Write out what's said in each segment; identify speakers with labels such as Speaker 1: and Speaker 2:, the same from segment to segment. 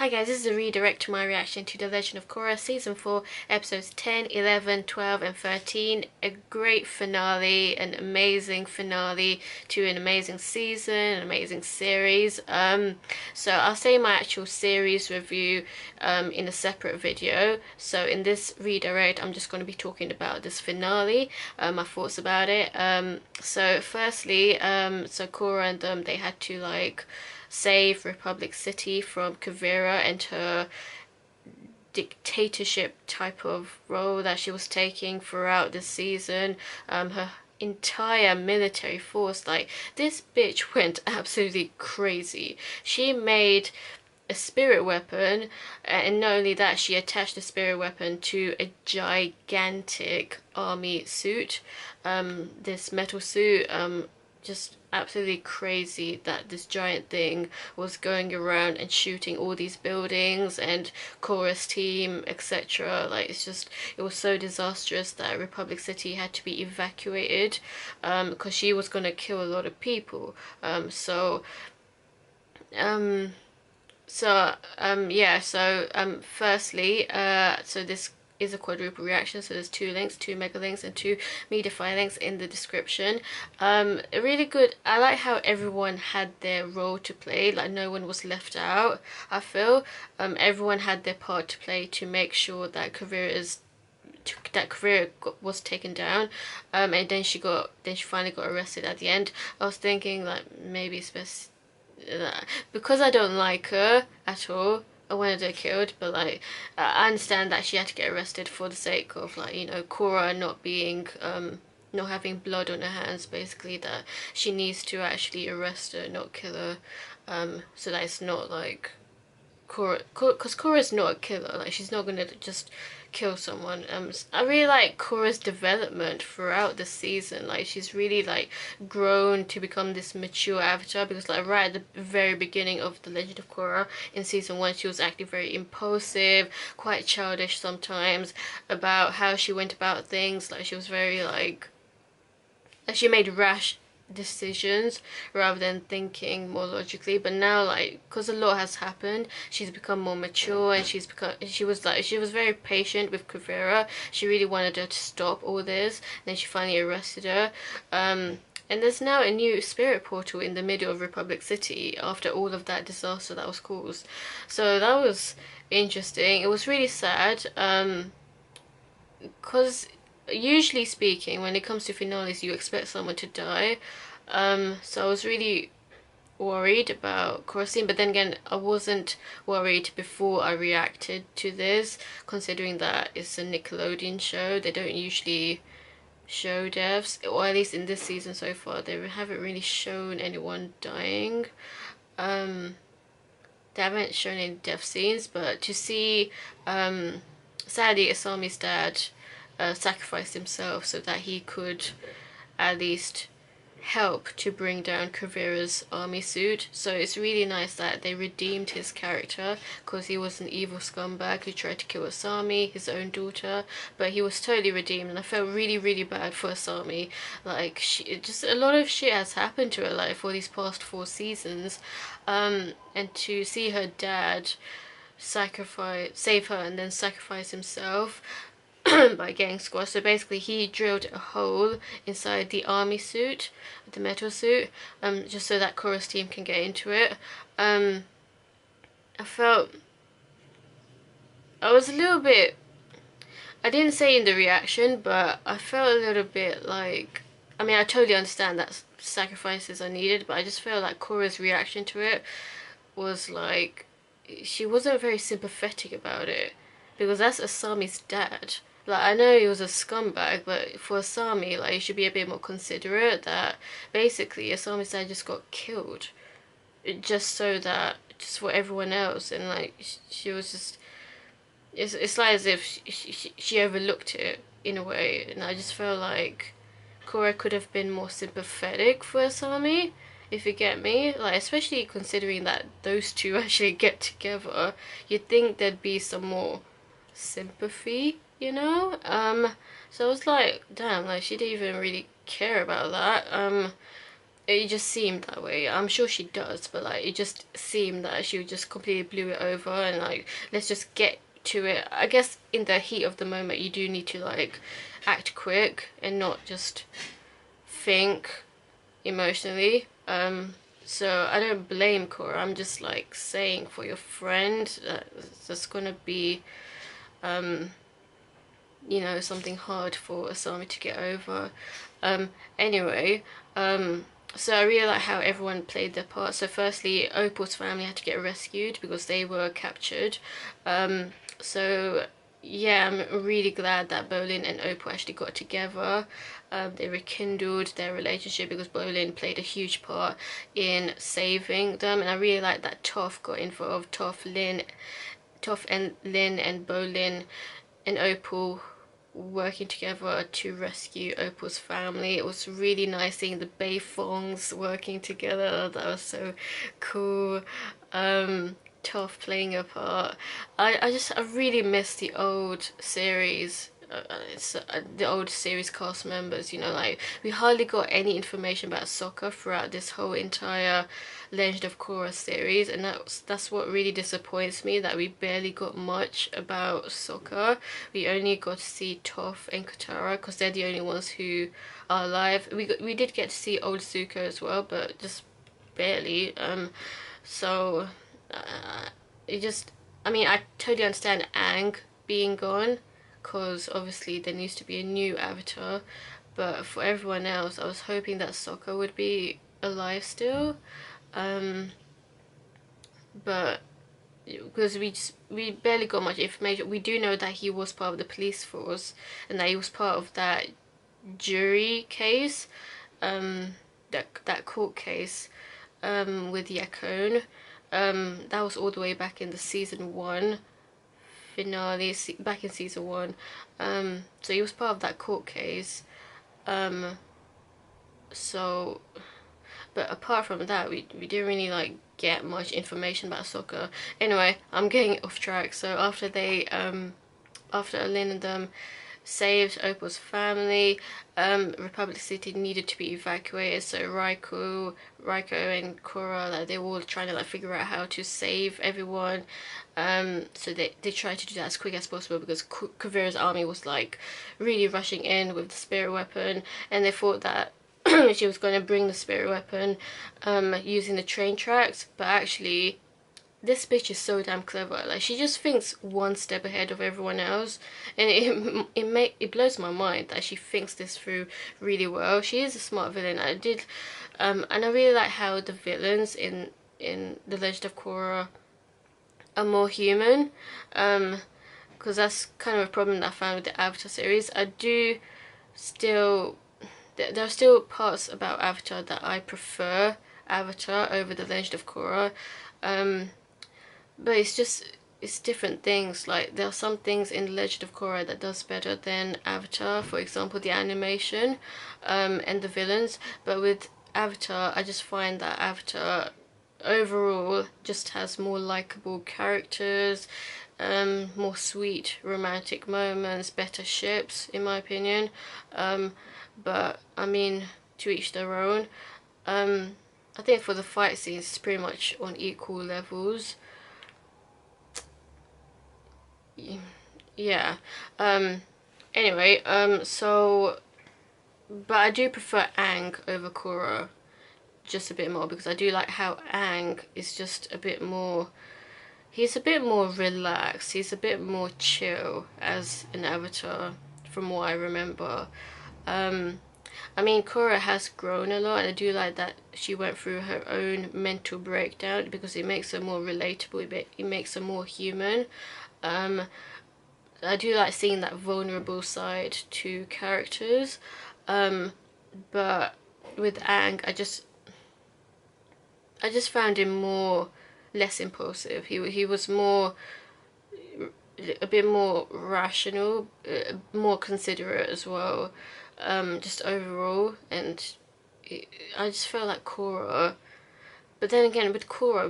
Speaker 1: Hi guys, this is a redirect to my reaction to The Legend of Korra Season 4, Episodes 10, 11, 12 and 13. A great finale, an amazing finale to an amazing season, an amazing series. So I'll say my actual series review in a separate video. So in this redirect, I'm just going to be talking about this finale, my thoughts about it. So firstly, so Korra and them, they had to like save Republic City from Kuvira and her dictatorship type of role that she was taking throughout the season. Her entire military force, like, this bitch went absolutely crazy. She made a spirit weapon, and not only that, she attached the spirit weapon to a gigantic army suit, this metal suit. Just absolutely crazy that this giant thing was going around and shooting all these buildings and Korra's team, etc. Like, it's just, it was so disastrous that Republic City had to be evacuated because she was gonna kill a lot of people. Yeah, firstly, so this is a quadruple reaction, so there's 2 links, 2 mega links and 2 Medify links in the description. Really good. I like how everyone had their role to play, like no one was left out. I feel everyone had their part to play to make sure that Kuvira was taken down, and then she finally got arrested at the end. I was thinking like maybe it's best, because I don't like her at all, I wanted her killed, but like I understand that she had to get arrested for the sake of, like, you know, Korra not being not having blood on her hands, basically, that she needs to actually arrest her, not kill her, so that it's not like Korra, because Korra's not a killer, like she's not gonna just kill someone. I really like Korra's development throughout the season. Like, she's really like grown to become this mature avatar, because like right at the very beginning of The Legend of Korra in season 1, she was acting very impulsive, quite childish sometimes about how she went about things. Like, she was very like she made rash decisions rather than thinking more logically. But now, like, because a lot has happened, she's become more mature, and she was very patient with Kuvira. She really wanted her to stop all this, and then she finally arrested her. And there's now a new spirit portal in the middle of Republic City after all of that disaster that was caused. So that was interesting. It was really sad, because usually speaking, when it comes to finales, you expect someone to die. So I was really worried about Korra's, but then again, I wasn't worried before I reacted to this, considering that it's a Nickelodeon show. They don't usually show deaths, or at least in this season so far, they haven't really shown anyone dying. They haven't shown any death scenes, but to see, sadly, Asami's dad sacrificed himself so that he could at least help to bring down Kuvira's army suit. So it's really nice that they redeemed his character, because he was an evil scumbag who tried to kill Asami, his own daughter, but he was totally redeemed, and I felt really, really bad for Asami. Like, just a lot of shit has happened to her life for these past 4 seasons, and to see her dad save her and then sacrifice himself by getting squashed. So basically he drilled a hole inside the army suit, the metal suit, just so that Korra's team can get into it. I was a little bit, I didn't say in the reaction, but I felt a little bit like, I mean, I totally understand that sacrifices are needed, but I just felt like Korra's reaction to it was like, she wasn't very sympathetic about it, because that's Asami's dad. Like, I know he was a scumbag, but for Asami, like, you should be a bit more considerate that basically Asami's dad just got killed, just for everyone else. And like, she was just, it's like as if she overlooked it in a way. And I just felt like Korra could have been more sympathetic for Asami, if you get me. Like, especially considering that those two actually get together, you'd think there'd be some more sympathy, you know. So I was like, damn, like, she didn't even really care about that. it just seemed that way. I'm sure she does, but like it just seemed that she just completely blew it over, and like let's just get to it. I guess in the heat of the moment you do need to like act quick and not just think emotionally. So I don't blame Korra. I'm just like saying for your friend that that's gonna be you know, something hard for Asami to get over. Anyway, so I really like how everyone played their part. So firstly, Opal's family had to get rescued because they were captured. So yeah, I'm really glad that Bolin and Opal actually got together. They rekindled their relationship because Bolin played a huge part in saving them, and I really like that Toph got involved. Toph and Lin and Bolin and Opal working together to rescue Opal's family. It was really nice seeing the Beifongs working together. That was so cool. Toph playing a part. I really miss the old series. The old series cast members, you know, like we hardly got any information about Sokka throughout this whole entire Legend of Korra series, and that's what really disappoints me, that we barely got much about Sokka. We only got to see Toph and Katara because they're the only ones who are alive. We did get to see old Zuko as well, but just barely. So it just, I mean, I totally understand Aang being gone because obviously there needs to be a new avatar, but for everyone else I was hoping that Sokka would be alive still. But because we barely got much information. We do know that he was part of the police force and that he was part of that jury case, that court case with Yakone. That was all the way back in the season 1 finale, back in season 1. So he was part of that court case. So, but apart from that, we didn't really like get much information about Sokka. Anyway, I'm getting off track. So after after Lin and them saved Opal's family, Republic City needed to be evacuated. So Raiko and Korra, like they were all trying to like figure out how to save everyone. So they tried to do that as quick as possible because Kuvira's army was like really rushing in with the spirit weapon, and they thought that she was going to bring the spirit weapon using the train tracks, but actually this bitch is so damn clever. Like she just thinks one step ahead of everyone else, and it blows my mind that she thinks this through really well. She is a smart villain. And I really like how the villains in the Legend of Korra are more human, because that's kind of a problem that I found with the Avatar series. I do still, there are still parts about Avatar that I prefer Avatar over the Legend of Korra, but it's different things. Like there are some things in Legend of Korra that does better than Avatar, for example the animation and the villains, but with Avatar I just find that Avatar overall just has more likable characters, more sweet romantic moments, better ships in my opinion. But I mean, to each their own. I think for the fight scenes it's pretty much on equal levels. Yeah. Anyway, so but I do prefer Aang over Korra just a bit more, because I do like how Aang is just a bit more, he's a bit more relaxed, he's a bit more chill as an avatar from what I remember. I mean, Korra has grown a lot, and I do like that she went through her own mental breakdown because it makes her more relatable, it makes her more human. I do like seeing that vulnerable side to characters, but with Aang, I just found him less impulsive. He was a bit more rational, more considerate as well, just overall. And I just felt like Korra. But then again, with Korra,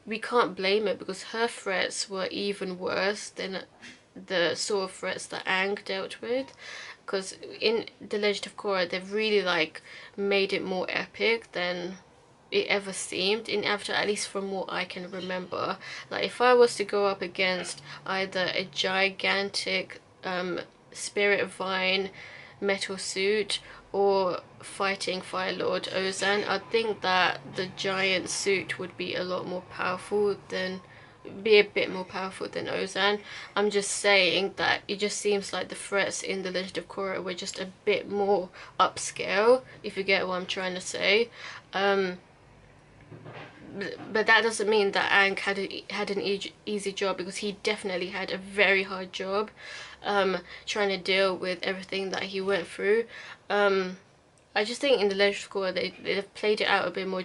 Speaker 1: we can't blame it because her threats were even worse than the sort of threats that Aang dealt with, because in The Legend of Korra they've really like made it more epic than it ever seemed in Avatar, at least from what I can remember. Like if I was to go up against either a gigantic spirit vine metal suit or fighting Fire Lord Ozan, I think that the giant suit would be a lot more powerful than be a bit more powerful than Ozan. I'm just saying that it just seems like the threats in The Legend of Korra were just a bit more upscale, if you get what I'm trying to say. But that doesn't mean that Aang had an easy job, because he definitely had a very hard job trying to deal with everything that he went through. I just think in The Legend of Korra they've played it out a bit more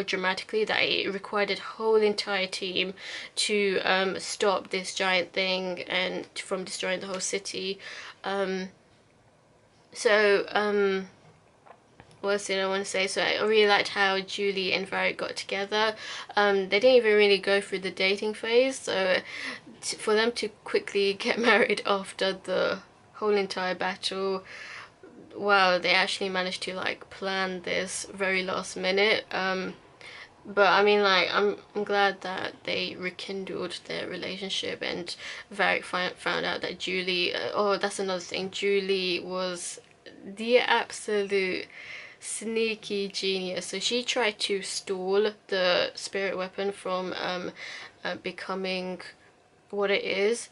Speaker 1: dramatically, that it required a whole entire team to stop this giant thing and from destroying the whole city. What else did I want to say? So I really liked how Zhu Li and Varrick got together. They didn't even really go through the dating phase, so for them to quickly get married after the whole entire battle, wow, they actually managed to like plan this very last minute. But I mean, like, I'm glad that they rekindled their relationship, and Varrick found out that Zhu Li, oh, that's another thing, Zhu Li was the absolute sneaky genius. So she tried to stall the spirit weapon from becoming what it is.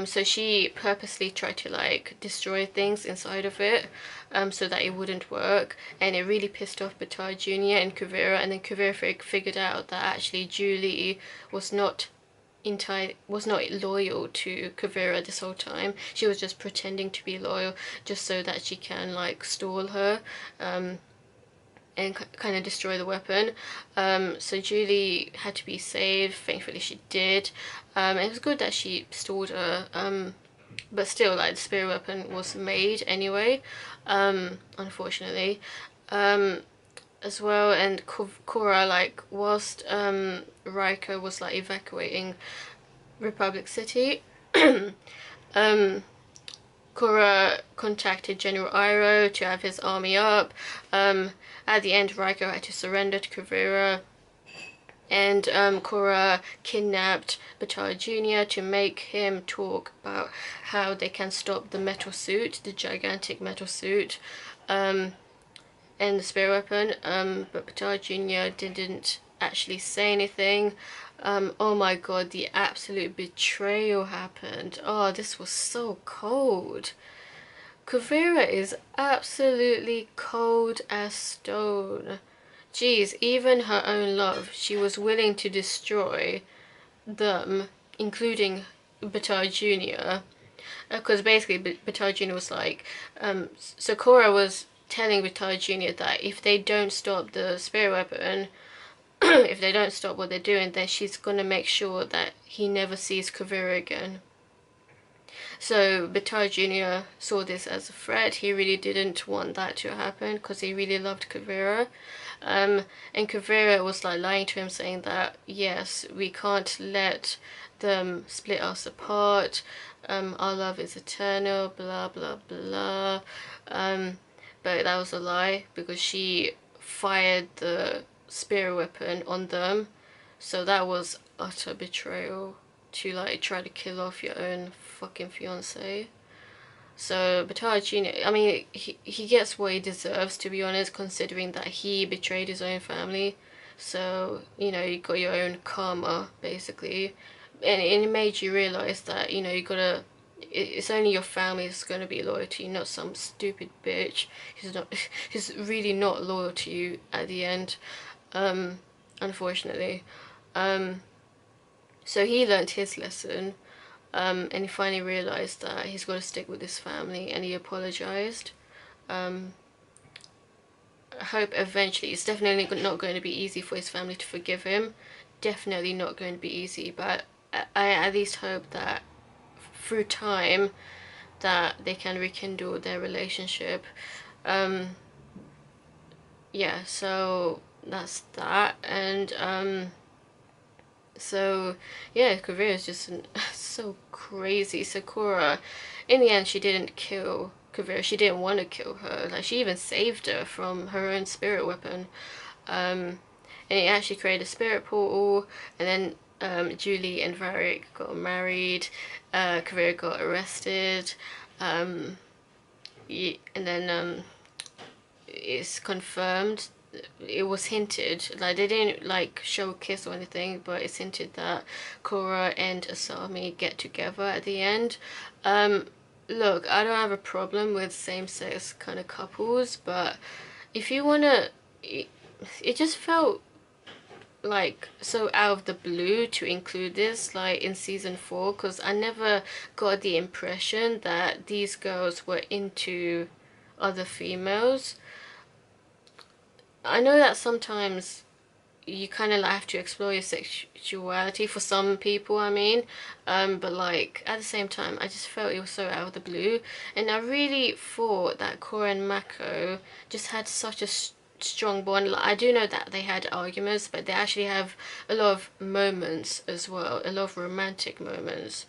Speaker 1: So she purposely tried to like destroy things inside of it so that it wouldn't work, and it really pissed off Bataar Jr and Kuvira, and then Kuvira figured out that actually Zhu Li was not loyal to Kuvira this whole time. She was just pretending to be loyal just so that she can like stall her and kind of destroy the weapon. So Zhu Li had to be saved. Thankfully she did. It was good that she stalled her, but still, like, the spirit weapon was made anyway, unfortunately. As well, and Korra, like, whilst Raiko was like evacuating Republic City, Korra contacted General Iroh to have his army up. At the end, Raiko had to surrender to Kuvira, and Korra kidnapped Bataar Jr to make him talk about how they can stop the metal suit, the gigantic metal suit, and the spirit weapon. But Bataar Jr didn't actually say anything. Oh my god, the absolute betrayal happened. Oh, this was so cold. Kuvira is absolutely cold as stone. Jeez, even her own love, she was willing to destroy them, including Bataar Jr. Because basically Bataar Jr was like, so Korra was telling Bataar Jr that if they don't stop the spirit weapon, if they don't stop what they're doing, then she's gonna make sure that he never sees Kuvira again. So Bataar Jr saw this as a threat. He really didn't want that to happen because he really loved Kuvira. And Kuvira was like lying to him, saying that yes, we can't let them split us apart. Our love is eternal, blah blah blah. But that was a lie, because she fired the spirit weapon on them. So that was utter betrayal, to like try to kill off your own fucking fiance. So Bataar Jr, I mean, he gets what he deserves, to be honest, considering that he betrayed his own family. So, you know, you got your own karma, basically. And it made you realise that, you know, you gotta, it's only your family that's gonna be loyal to you, not some stupid bitch who's really not loyal to you at the end, unfortunately. So he learnt his lesson. And he finally realised that he's got to stick with his family, and he apologised. I hope eventually, it's definitely not going to be easy for his family to forgive him, definitely not going to be easy, but I at least hope that through time that they can rekindle their relationship. Yeah, so that's that. And So yeah, Kuvira is just so crazy. So Korra, in the end, she didn't kill Kuvira. She didn't want to kill her. Like, she even saved her from her own spirit weapon. Um, and it actually created a spirit portal. And then Zhu Li and Varrick got married. Kuvira got arrested. Um, and then it's confirmed, it was hinted, like they didn't like show a kiss or anything, but it's hinted that Korra and Asami get together at the end. Look, I don't have a problem with same-sex kind of couples, but if you wanna, it just felt like so out of the blue to include this like in season 4, because I never got the impression that these girls were into other females. I know that sometimes you kind of have to explore your sexuality for some people, I mean, but like at the same time I just felt it was so out of the blue, and I really thought that Korra and Mako just had such a strong bond. Like, I do know that they had arguments, but they actually have a lot of moments as well, a lot of romantic moments.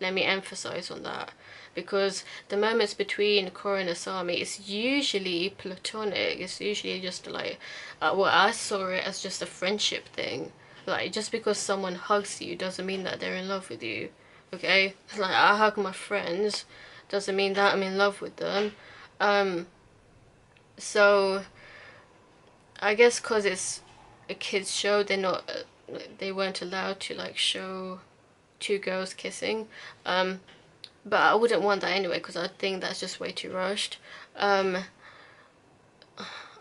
Speaker 1: Let me emphasize on that, because the moments between Korra and Asami is usually platonic. It's usually just like, well, I saw it as just a friendship thing. Like, just because someone hugs you doesn't mean that they're in love with you, okay? Like, I hug my friends, doesn't mean that I'm in love with them. So I guess because it's a kids show, they weren't allowed to like show two girls kissing. But I wouldn't want that anyway, because I think that's just way too rushed. I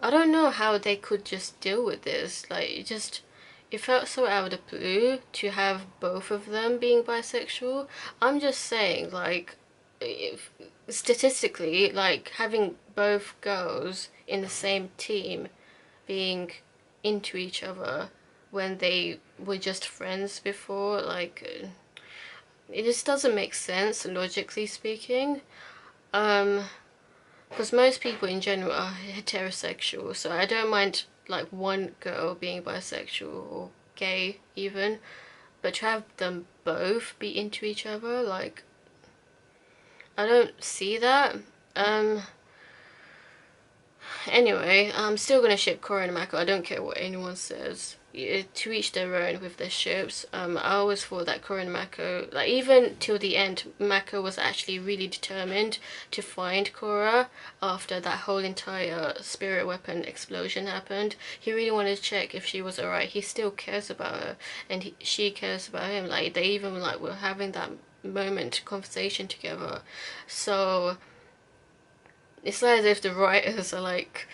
Speaker 1: don't know how they could just deal with this. Like, it felt so out of the blue to have both of them being bisexual. I'm just saying, like, if, statistically, like, having both girls in the same team being into each other when they were just friends before, like, it just doesn't make sense logically speaking. Because most people in general are heterosexual, so I don't mind like one girl being bisexual or gay even, but to have them both be into each other, like, I don't see that. Anyway, I'm still gonna ship Korra and Mako. I don't care what anyone says. To each their own with their ships. I always thought that Korra and Mako, like even till the end, Mako was actually really determined to find Korra after that whole entire spirit weapon explosion happened. He really wanted to check if she was alright. He still cares about her, and she cares about him. Like, they even like were having that conversation together. So it's like as if the writers are like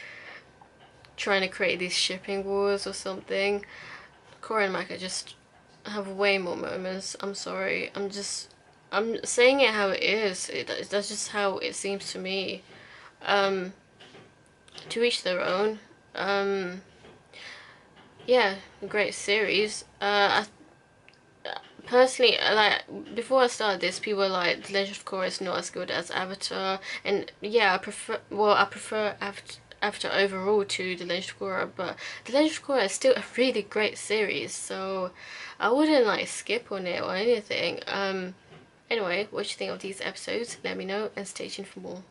Speaker 1: trying to create these shipping wars or something. Korra and Mako just have way more moments. I'm sorry. I'm saying it how it is. That's just how it seems to me. To each their own. Yeah, great series. Personally, like, before I started this, people were like, The Legend of Korra is not as good as Avatar, and yeah, I prefer Avatar overall to The Legend of Korra, but The Legend of Korra is still a really great series, so I wouldn't like skip on it or anything. Anyway, what do you think of these episodes? Let me know and stay tuned for more.